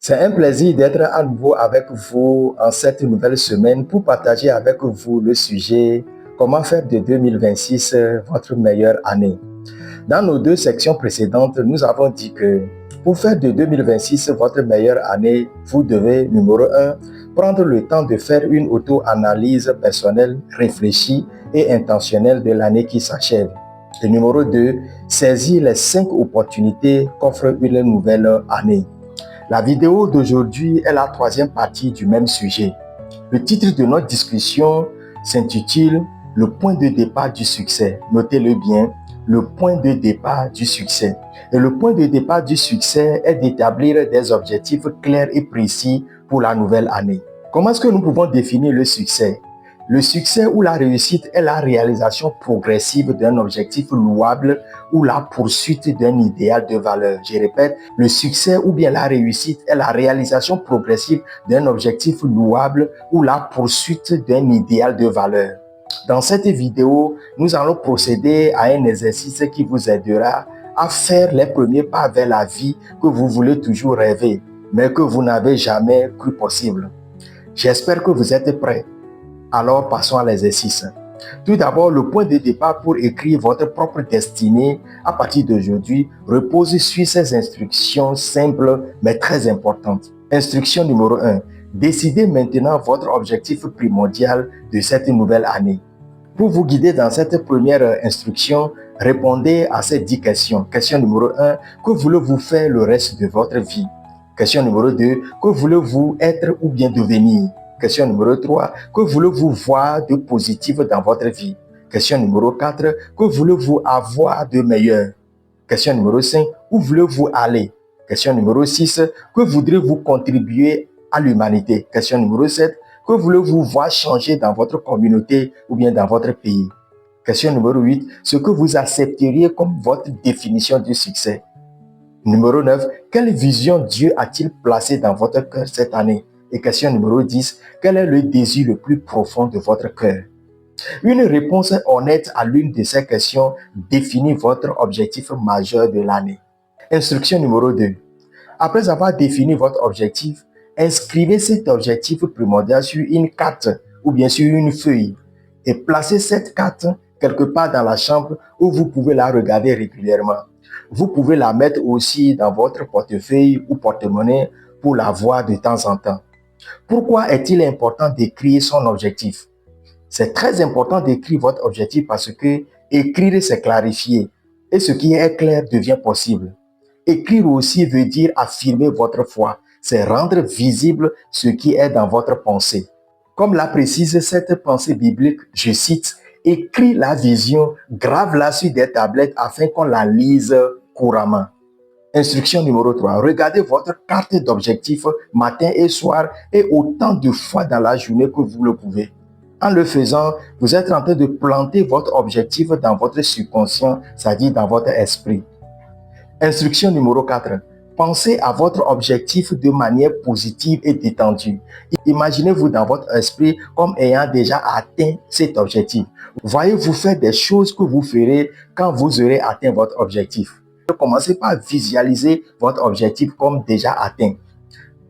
C'est un plaisir d'être à nouveau avec vous en cette nouvelle semaine pour partager avec vous le sujet comment faire de 2026 votre meilleure année. Dans nos deux sections précédentes, nous avons dit que pour faire de 2026 votre meilleure année, vous devez, numéro 1, prendre le temps de faire une auto-analyse personnelle, réfléchie et intentionnelle de l'année qui s'achève. Et numéro 2, saisir les 5 opportunités qu'offre une nouvelle année. La vidéo d'aujourd'hui est la troisième partie du même sujet. Le titre de notre discussion s'intitule « Le point de départ du succès ». Notez-le bien, le point de départ du succès. Et le point de départ du succès est d'établir des objectifs clairs et précis pour la nouvelle année. Comment est-ce que nous pouvons définir le succès ? Le succès ou la réussite est la réalisation progressive d'un objectif louable ou la poursuite d'un idéal de valeur. Je répète, le succès ou bien la réussite est la réalisation progressive d'un objectif louable ou la poursuite d'un idéal de valeur. Dans cette vidéo, nous allons procéder à un exercice qui vous aidera à faire les premiers pas vers la vie que vous voulez toujours rêver, mais que vous n'avez jamais cru possible. J'espère que vous êtes prêts. Alors passons à l'exercice. Tout d'abord, le point de départ pour écrire votre propre destinée à partir d'aujourd'hui repose sur ces instructions simples mais très importantes. Instruction numéro 1. Décidez maintenant votre objectif primordial de cette nouvelle année. Pour vous guider dans cette première instruction, répondez à ces 10 questions. Question numéro 1. Que voulez-vous faire le reste de votre vie? Question numéro 2. Que voulez-vous être ou bien devenir? Question numéro 3. Que voulez-vous voir de positif dans votre vie? Question numéro 4. Que voulez-vous avoir de meilleur? Question numéro 5. Où voulez-vous aller? Question numéro 6. Que voudrez-vous contribuer à l'humanité? Question numéro 7. Que voulez-vous voir changer dans votre communauté ou bien dans votre pays? Question numéro 8. Ce que vous accepteriez comme votre définition du succès? Numéro 9. Quelle vision Dieu a-t-il placée dans votre cœur cette année? Et question numéro 10, quel est le désir le plus profond de votre cœur? Une réponse honnête à l'une de ces questions définit votre objectif majeur de l'année. Instruction numéro 2. Après avoir défini votre objectif, inscrivez cet objectif primordial sur une carte ou bien sur une feuille et placez cette carte quelque part dans la chambre où vous pouvez la regarder régulièrement. Vous pouvez la mettre aussi dans votre portefeuille ou porte-monnaie pour la voir de temps en temps. Pourquoi est-il important d'écrire son objectif? C'est très important d'écrire votre objectif parce que écrire, c'est clarifier. Et ce qui est clair devient possible. Écrire aussi veut dire affirmer votre foi. C'est rendre visible ce qui est dans votre pensée. Comme la précise cette pensée biblique, je cite, « Écris la vision, grave-la sur des tablettes afin qu'on la lise couramment. » Instruction numéro 3. Regardez votre carte d'objectif matin et soir et autant de fois dans la journée que vous le pouvez. En le faisant, vous êtes en train de planter votre objectif dans votre subconscient, c'est-à-dire dans votre esprit. Instruction numéro 4. Pensez à votre objectif de manière positive et détendue. Imaginez-vous dans votre esprit comme ayant déjà atteint cet objectif. Voyez-vous faire des choses que vous ferez quand vous aurez atteint votre objectif. Commencez par visualiser votre objectif comme déjà atteint.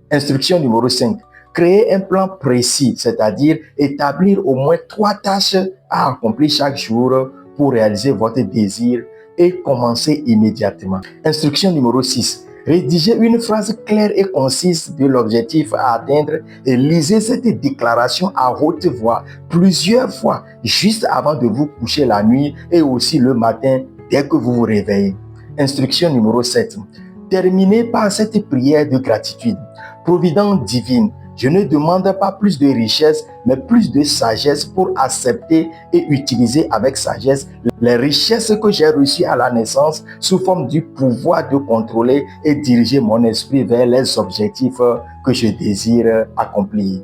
Instruction numéro 5. Créez un plan précis, c'est-à-dire établir au moins 3 tâches à accomplir chaque jour pour réaliser votre désir et commencer immédiatement. Instruction numéro 6. Rédigez une phrase claire et concise de l'objectif à atteindre et lisez cette déclaration à haute voix plusieurs fois juste avant de vous coucher la nuit et aussi le matin dès que vous vous réveillez. Instruction numéro 7. Terminez par cette prière de gratitude. Providence divine, je ne demande pas plus de richesse, mais plus de sagesse pour accepter et utiliser avec sagesse les richesses que j'ai reçues à la naissance sous forme du pouvoir de contrôler et diriger mon esprit vers les objectifs que je désire accomplir.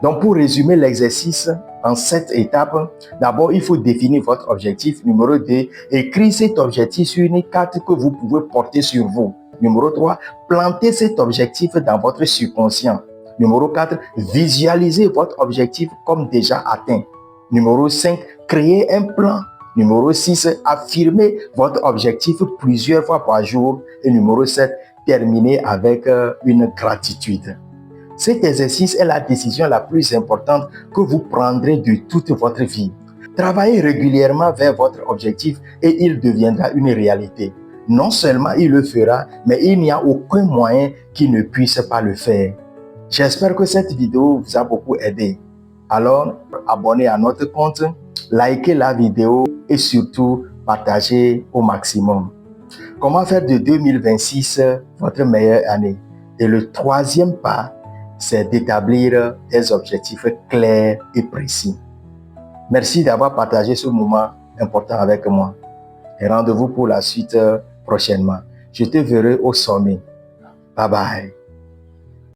Donc, pour résumer l'exercice en 7 étapes, d'abord, il faut définir votre objectif. Numéro 2, écrire cet objectif sur une carte que vous pouvez porter sur vous. Numéro 3, plantez cet objectif dans votre subconscient. Numéro 4, visualisez votre objectif comme déjà atteint. Numéro 5, créez un plan. Numéro 6, affirmez votre objectif plusieurs fois par jour. Et numéro 7, terminer avec une gratitude. Cet exercice est la décision la plus importante que vous prendrez de toute votre vie. Travaillez régulièrement vers votre objectif et il deviendra une réalité. Non seulement il le fera, mais il n'y a aucun moyen qu'il ne puisse pas le faire. J'espère que cette vidéo vous a beaucoup aidé. Alors, abonnez à notre compte, likez la vidéo et surtout partagez au maximum. Comment faire de 2026 votre meilleure année? Et le troisième pas, c'est d'établir des objectifs clairs et précis. Merci d'avoir partagé ce moment important avec moi. Et rendez-vous pour la suite prochainement. Je te verrai au sommet. Bye bye.